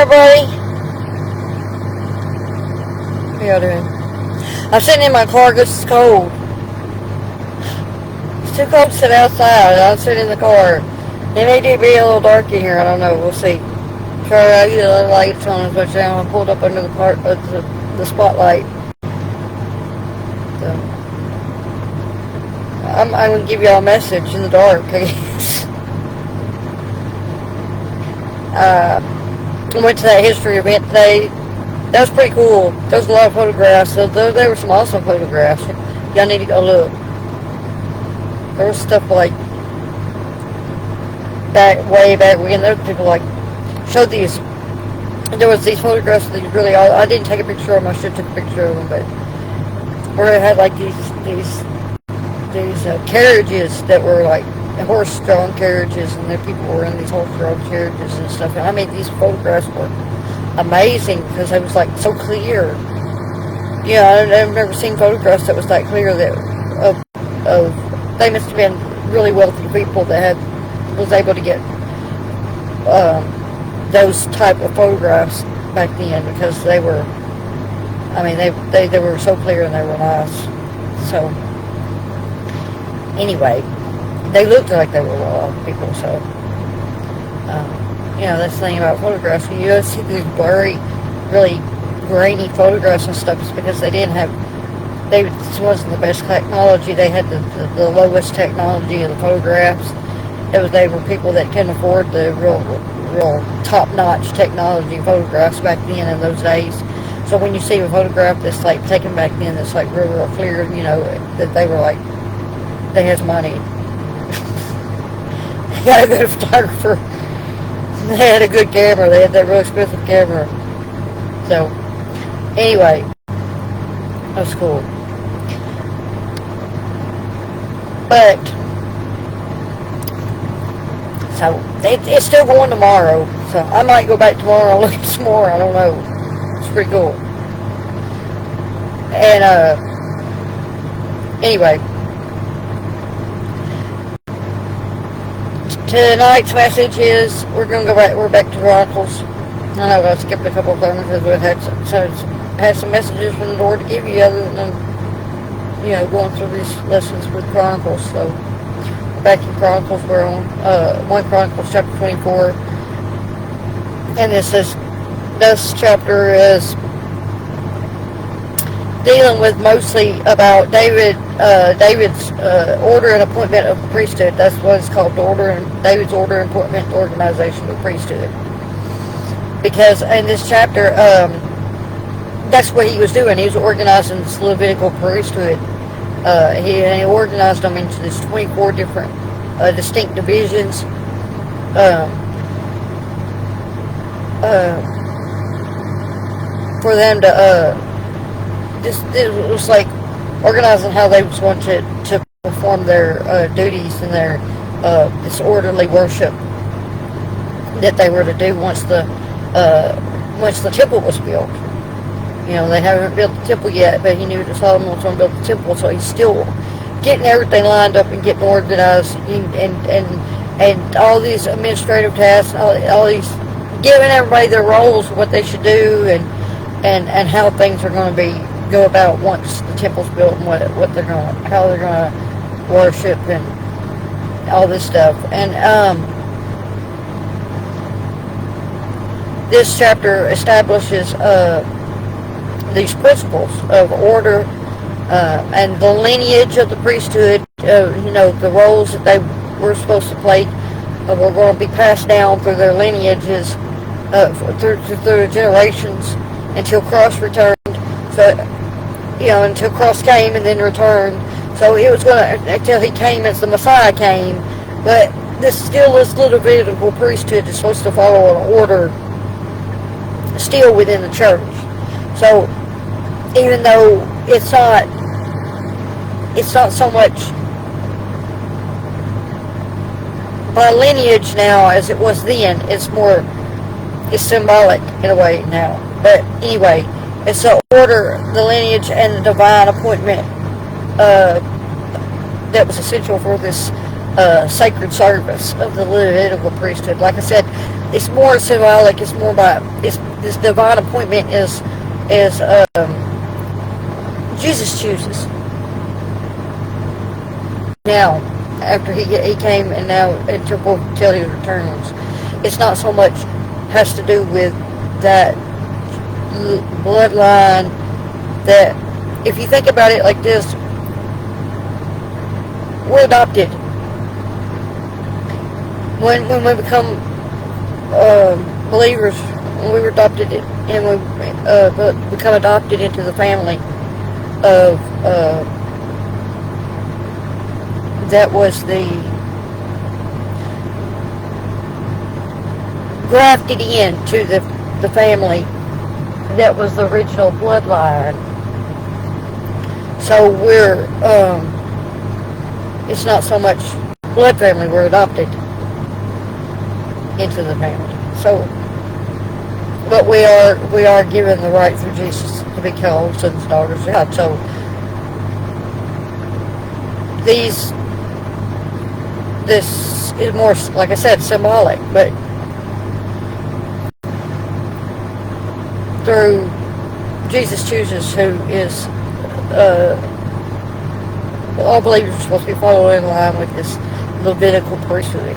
everybody. How y'all doing? I'm sitting in my car because it's cold. It's too cold to sit outside. I'll sit in the car. It may be a little dark in here. I don't know. We'll see. Try to get the lights on as much as I pulled up under the spotlight. So, I'm going to give y'all a message in the dark, I guess. I went to that history event today. That was pretty cool. There was a lot of photographs. So there were some awesome photographs. Y'all need to go look. There was stuff like way back when. There were people like showed these. There was these photographs that really. I didn't take a picture of them. I should have took a picture of them, but where it had like these carriages that were like horse-drawn carriages, and the people were in these horse-drawn carriages and stuff. And I mean, these photographs were amazing because it was like so clear. Yeah, I've never seen photographs that was that clear. That of they must have been really wealthy people that was able to get those type of photographs back then, because they were. I mean, they were so clear and they were nice. So anyway, they looked like they were well-off people. So that's the thing about photographs. When you see these blurry, really grainy photographs and stuff, it's because this wasn't the best technology. They had the lowest technology of the photographs. They were people that couldn't afford the real top-notch technology photographs back then in those days. So when you see a photograph that's like taken back then, that's like real clear, that they were like, they had money. They got a good photographer. They had a good camera. They had that real expensive camera. So, anyway, that was cool. But, so, it's still going tomorrow. So, I might go back tomorrow and look at some more. I don't know. It's pretty cool. And, anyway. Tonight's message is we're back to Chronicles. I know I skipped a couple of things because we had some messages from the Lord to give you other than going through these lessons with Chronicles. So we're back in Chronicles. We're on 1 Chronicles chapter 24, and this chapter is dealing with mostly about David's order and appointment of the priesthood. That's what it's called, David's order and appointment organization of the priesthood. Because in this chapter, that's what he was doing. He was organizing this Levitical priesthood. He organized them into these 24 different distinct divisions. For them to it was like organizing how they was going to perform their duties and their this orderly worship that they were to do once the temple was built. They haven't built the temple yet, but he knew that Solomon was going to build the temple, so he's still getting everything lined up and getting organized and all these administrative tasks, all these, giving everybody their roles, what they should do, and how things are going to go about once the temple's built, and how they're gonna worship and all this stuff. And this chapter establishes these principles of order and the lineage of the priesthood. The roles that they were supposed to play were going to be passed down through their lineages through the generations until Christ returned. So, until Christ came and then returned. So it was going to, until he came as the Messiah came. But this Levitical priesthood is supposed to follow an order still within the church. So even though it's not so much by lineage now as it was then, it's symbolic in a way now. But anyway, it's the order, the lineage, and the divine appointment that was essential for this sacred service of the Levitical priesthood. Like I said, it's more symbolic. It's more about this divine appointment is Jesus chooses. Now, after he came and now until he returns, it's not so much has to do with that bloodline. That if you think about it like this, we're adopted. When we become believers, when we were adopted and we become adopted into the family of that was the grafted into the family that was the original bloodline. So we're it's not so much blood family, we're adopted into the family. So but we are given the right through Jesus to be called sons and daughters of God. So this is more, like I said, symbolic, but through Jesus chooses, who is all believers are supposed to be following in line with this Levitical priesthood.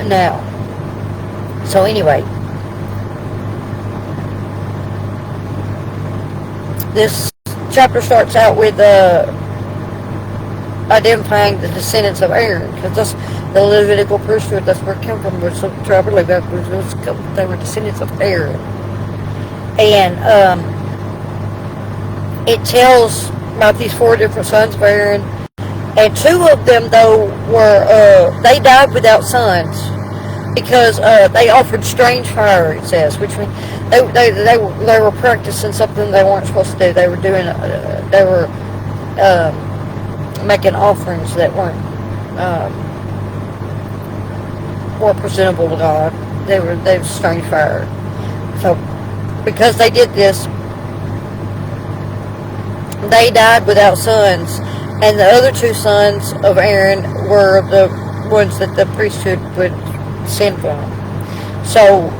Now, so anyway, this chapter starts out with identifying the descendants of Aaron, because that's the Levitical priesthood. That's where it came from. We're so traveling backwards. They were descendants of Aaron, and it tells about these 4 different sons of Aaron, and 2 of them though were they died without sons because they offered strange fire. It says, which means they were practicing something they weren't supposed to do. They were doing making offerings that weren't presentable to God. They were strange fire. So because they did this, they died without sons, and the other 2 sons of Aaron were the ones that the priesthood would descend from. So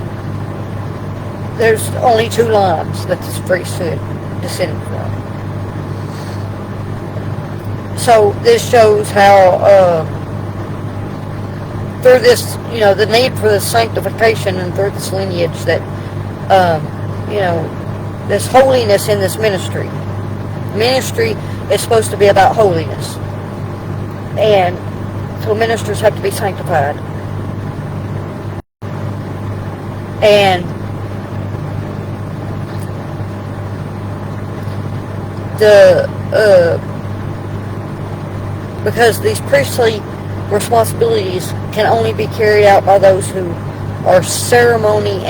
there's only 2 lines that this priesthood descended from. So this shows how through this, the need for the sanctification and through this lineage that, this holiness in this ministry. Ministry is supposed to be about holiness. And so ministers have to be sanctified. And because these priestly responsibilities can only be carried out by those who are ceremonially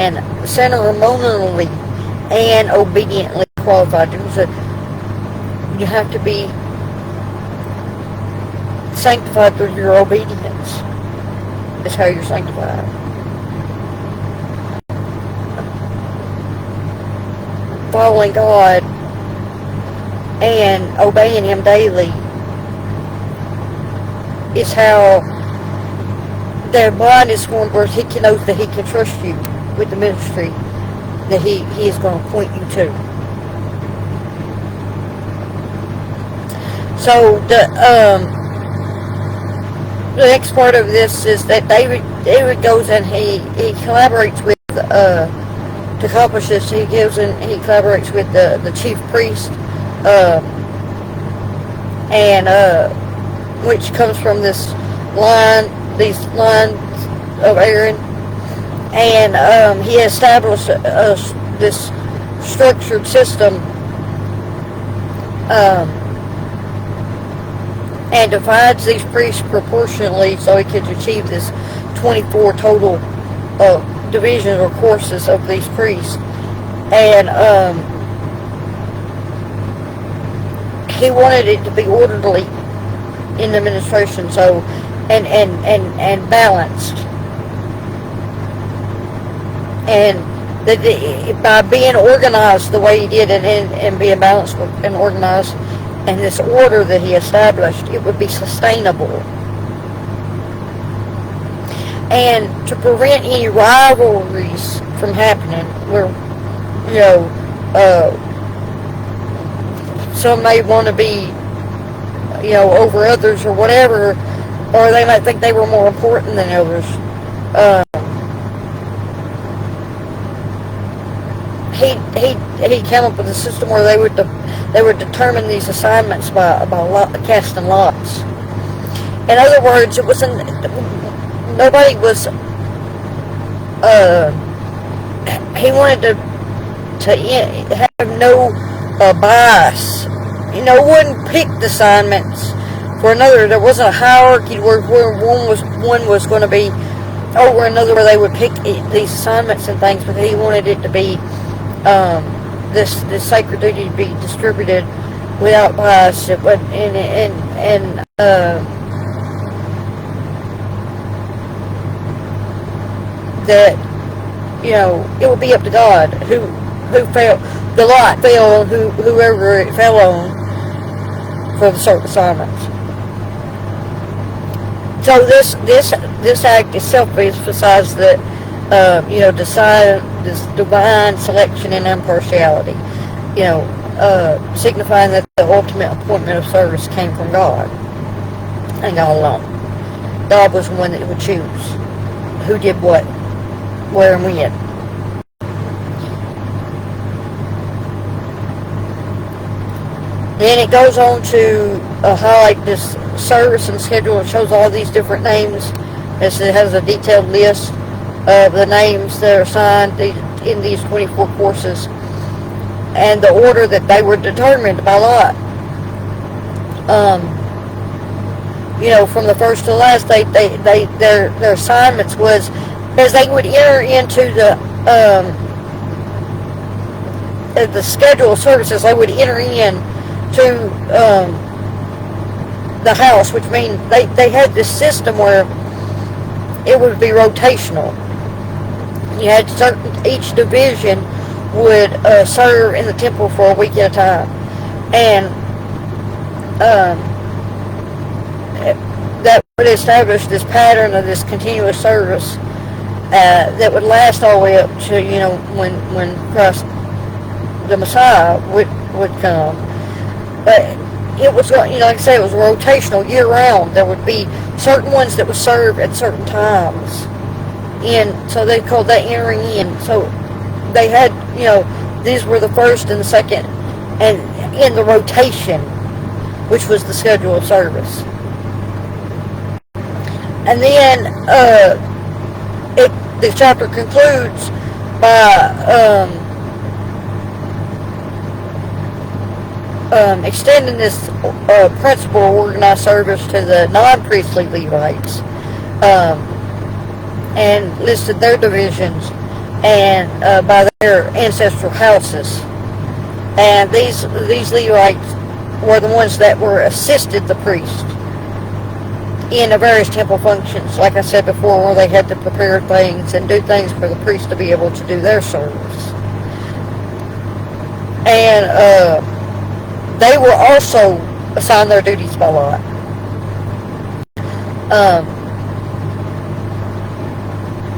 and obediently qualified. You have to be sanctified through your obedience. That's how you're sanctified. Following God and obeying Him daily is how their mind is formed, where He knows that He can trust you with the ministry that He is going to point you to. So the next part of this is that David goes and he collaborates with to accomplish this. He goes and he collaborates with the chief priest, which comes from these lines of Aaron, and he established this structured system. And divides these priests proportionally so he could achieve this 24 total divisions or courses of these priests. And he wanted it to be orderly in the administration, so and balanced. And by being organized the way he did and being balanced and organized, and this order that he established, it would be sustainable. and to prevent any rivalries from happening, where you know some may want to be over others or whatever, or they might think they were more important than others. He came up with a system where they would determine these assignments by casting lots. In other words, it wasn't nobody was. He wanted to have no bias. One picked assignments for another. There wasn't a hierarchy where one was going to be over another, where they would pick these assignments and things. But he wanted it to be this sacred duty to be distributed without bias. But that it would be up to God who fell. The lot fell on whoever it fell on for the certain assignments. So this act itself emphasizes that decide this divine selection and impartiality. Signifying that the ultimate appointment of service came from God and God alone. God was the one that would choose who did what, where, and when. Then it goes on to highlight this service and schedule. It shows all these different names. It has a detailed list of the names that are assigned in these 24 courses, and the order that they were determined by lot. From the first to the last, their assignments was, as they would enter into the schedule of services, they would enter in to the house, which means they had this system where it would be rotational. You had each division would serve in the temple for a week at a time, and that would establish this pattern of this continuous service that would last all the way up to when Christ, the Messiah, would come. But it was, like I said, it was rotational year round. There would be certain ones that would serve at certain times, and so they called that entering in. So they had, these were the first and the second, and in the rotation, which was the schedule of service. And then the chapter concludes by extending this principle of organized service to the non-priestly Levites, and listed their divisions and by their ancestral houses. And these Levites were the ones that were assisted the priest in the various temple functions, like I said before, where they had to prepare things and do things for the priest to be able to do their service. And they were also assigned their duties by lot.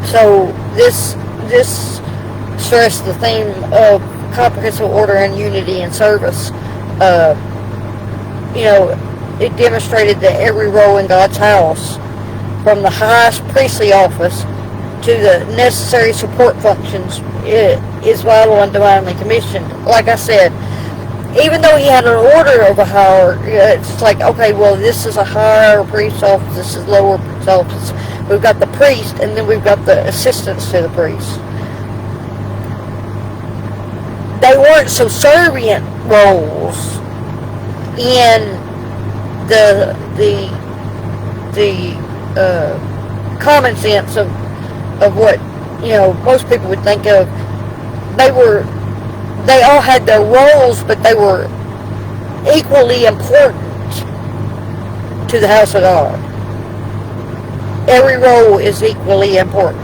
So this stressed the theme of comprehensive order and unity in service. It demonstrated that every role in God's house, from the highest priestly office to the necessary support functions, is vital and divinely commissioned. Like I said, even though he had an order of a higher, it's like, okay, well, this is a higher priest's office, this is lower priest's office. We've got the priest, and then we've got the assistants to the priest. They weren't subservient roles in the common sense of what most people would think of. They all had their roles, but they were equally important to the house of God. Every role is equally important.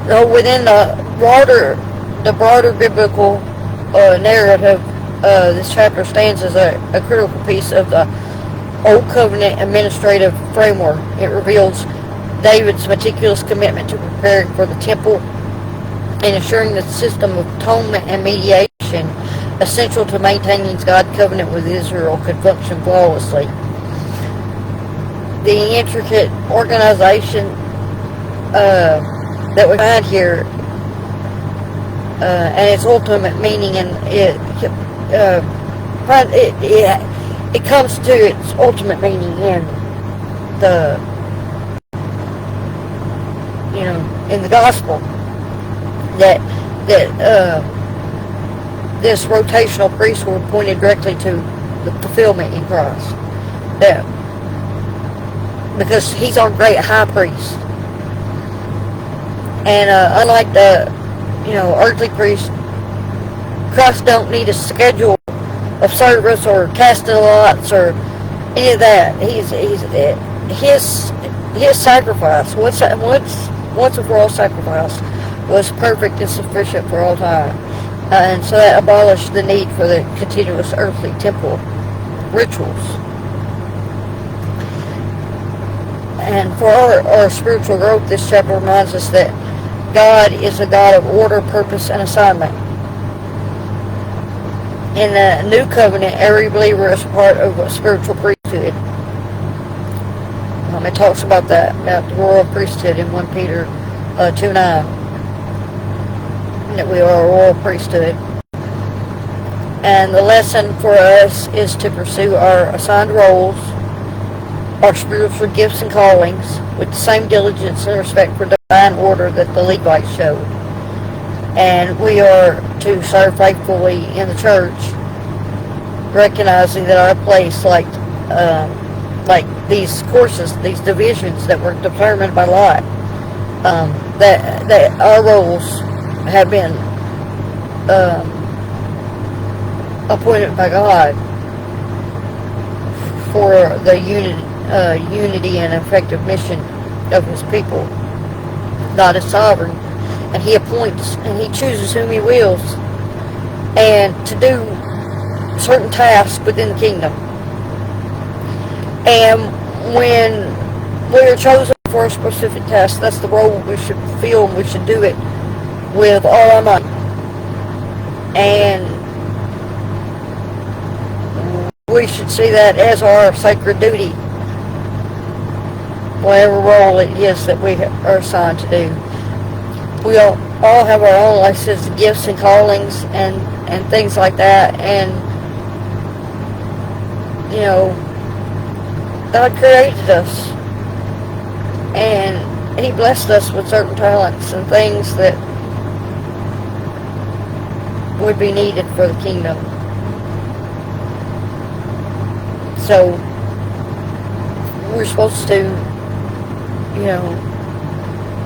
So within the broader biblical narrative this chapter stands as a critical piece of the Old Covenant administrative framework. It reveals David's meticulous commitment to preparing for the temple and ensuring the system of atonement and mediation essential to maintaining God's covenant with Israel could function flawlessly. The intricate organization that we find here and its ultimate meaning, and it comes to its ultimate meaning in the in the gospel, that this rotational priesthood pointed directly to the fulfillment in Christ, that because he's our great high priest, and unlike the earthly priest, Christ don't need a schedule of service or casting lots or any of that. His sacrifice, once and for all sacrifice, was perfect and sufficient for all time, and so that abolished the need for the continuous earthly temple rituals. And for our spiritual growth, this chapter reminds us that God is a God of order, purpose, and assignment. In the New Covenant, every believer is a part of a spiritual priesthood. It talks about that, about the royal priesthood in 1 Peter 2:9, that we are a royal priesthood. And the lesson for us is to pursue our assigned roles, our spiritual gifts and callings, with the same diligence and respect for divine order that the Levites showed. And we are to serve faithfully in the church, recognizing that our place, like these courses, these divisions that were determined by lot, that our roles have been appointed by God for the unity and effective mission of His people. God is sovereign, and He appoints and He chooses whom He wills, and to do certain tasks within the kingdom. And when we are chosen for a specific task, that's the role we should fulfill, and we should do it with all our might. And we should see that as our sacred duty, whatever role it is that we are assigned to do. We all have our own, like I said, gifts and callings and things like that, and God created us, and He blessed us with certain talents and things that would be needed for the kingdom. So we're supposed to,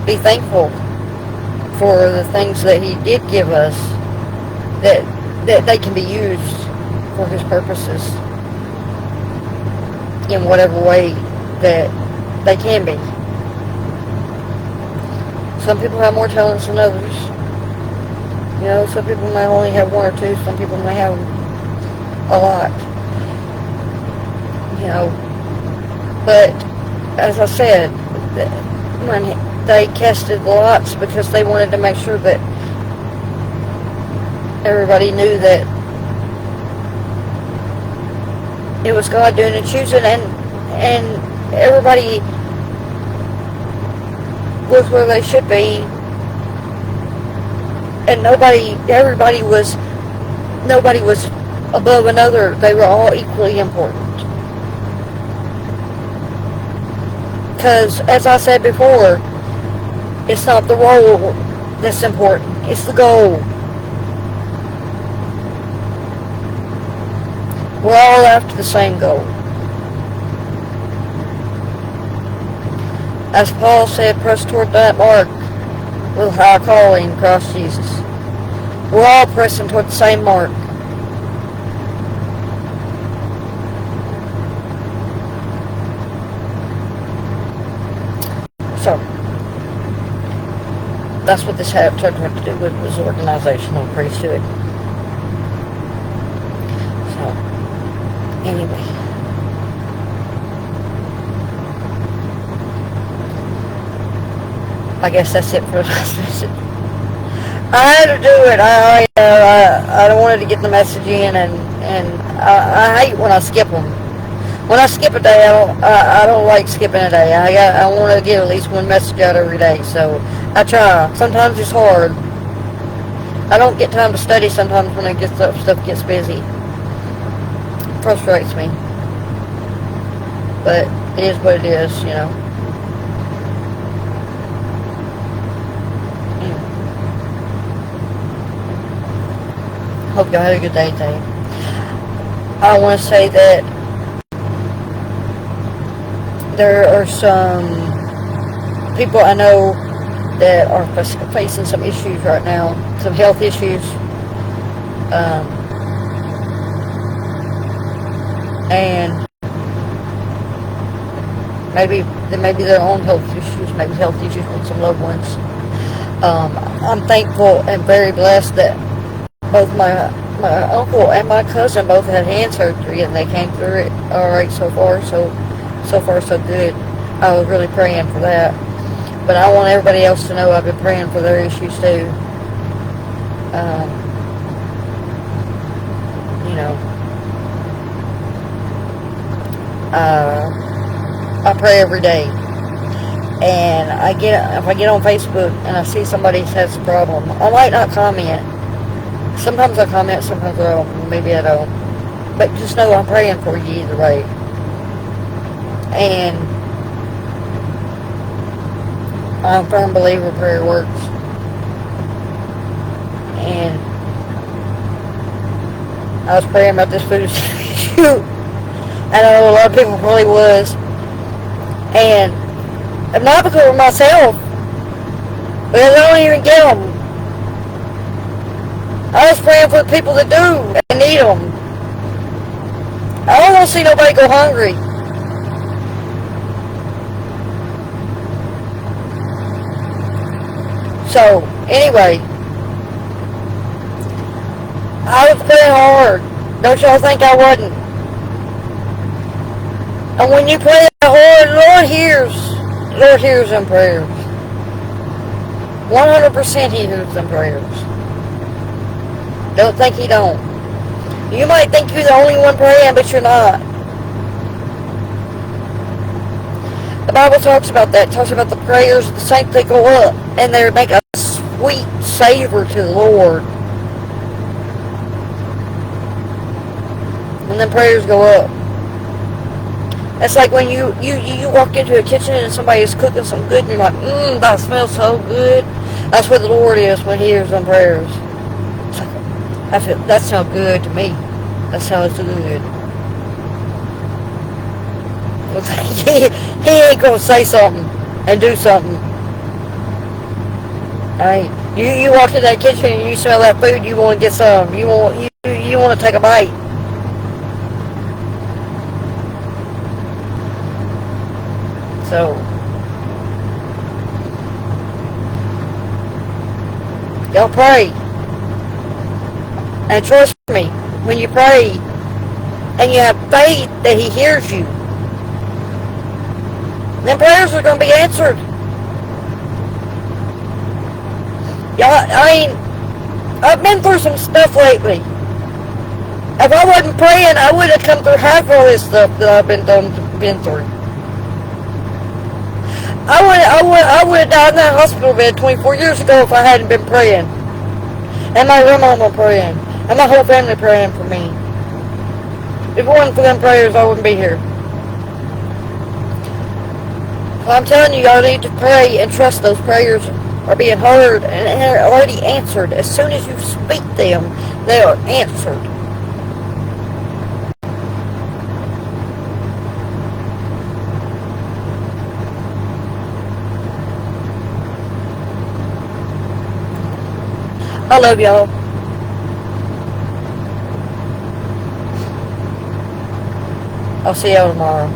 be thankful for the things that He did give us, that they can be used for His purposes in whatever way that they can be. Some people have more talents than others. Some people may only have one or two. Some people may have a lot. But as I said, when they casted the lots, because they wanted to make sure that everybody knew that it was God doing the choosing, and everybody was where they should be, and nobody was above another. They were all equally important. Because, as I said before, it's not the role that's important, it's the goal. We're all after the same goal. As Paul said, press toward that mark with high calling in Christ Jesus. We're all pressing toward the same mark. So, that's what this chapter had to do with, was organizational priesthood. Anyway, I guess that's it for the last message. I had to do it. I don't wanted to get the message in, and I hate when I skip them. When I skip a day, I don't like skipping a day. I want to get at least one message out every day. So I try. Sometimes it's hard. I don't get time to study sometimes when stuff gets busy. It frustrates me. But it is what it is, you know. Hope y'all had a good day today. I want to say that there are some people I know that are facing some issues right now, some health issues, and maybe their own health issues, maybe health issues with some loved ones. I'm thankful and very blessed that both my uncle and my cousin both had hand surgery, and they came through it all right so far. So far so good. I was really praying for that, but I want everybody else to know I've been praying for their issues too. You know, I pray every day, and if I get on Facebook and I see somebody has a problem, I might not comment. Sometimes I comment, sometimes I don't. Maybe I don't. But just know I'm praying for you either way. And I'm a firm believer prayer works. And I was praying about this food issue. I know a lot of people probably was. And not because of myself, because I don't even get them. I was praying for the people that do and need them. I don't want to see nobody go hungry. So, anyway, I was praying hard. Don't y'all think I wasn't? And when you pray that hard, Lord hears them prayers. 100% He hears them prayers. Don't think He don't. You might think you're the only one praying, but you're not. The Bible talks about that. It talks about the prayers of the saints that go up, and they make a sweet savor to the Lord. When them prayers go up. It's like when you walk into a kitchen and somebody is cooking some good, and you're like, that smells so good. That's what the Lord is when He hears them prayers. I feel that sounds good to me. That sounds good. He ain't gonna say something and do something. I mean, you walk in that kitchen and you smell that food, you want to get some. You want to take a bite. So y'all pray. And trust me, when you pray and you have faith that He hears you, then prayers are going to be answered. Y'all, I've been through some stuff lately. If I wasn't praying, I would have come through half of this stuff that I've been through. I would have died in that hospital bed 24 years ago if I hadn't been praying. And my grandmama praying. And my whole family praying for me. If it wasn't for them prayers, I wouldn't be here. So I'm telling you, y'all need to pray and trust those prayers are being heard and they're already answered. As soon as you speak them, they are answered. I love y'all. I'll see y'all tomorrow.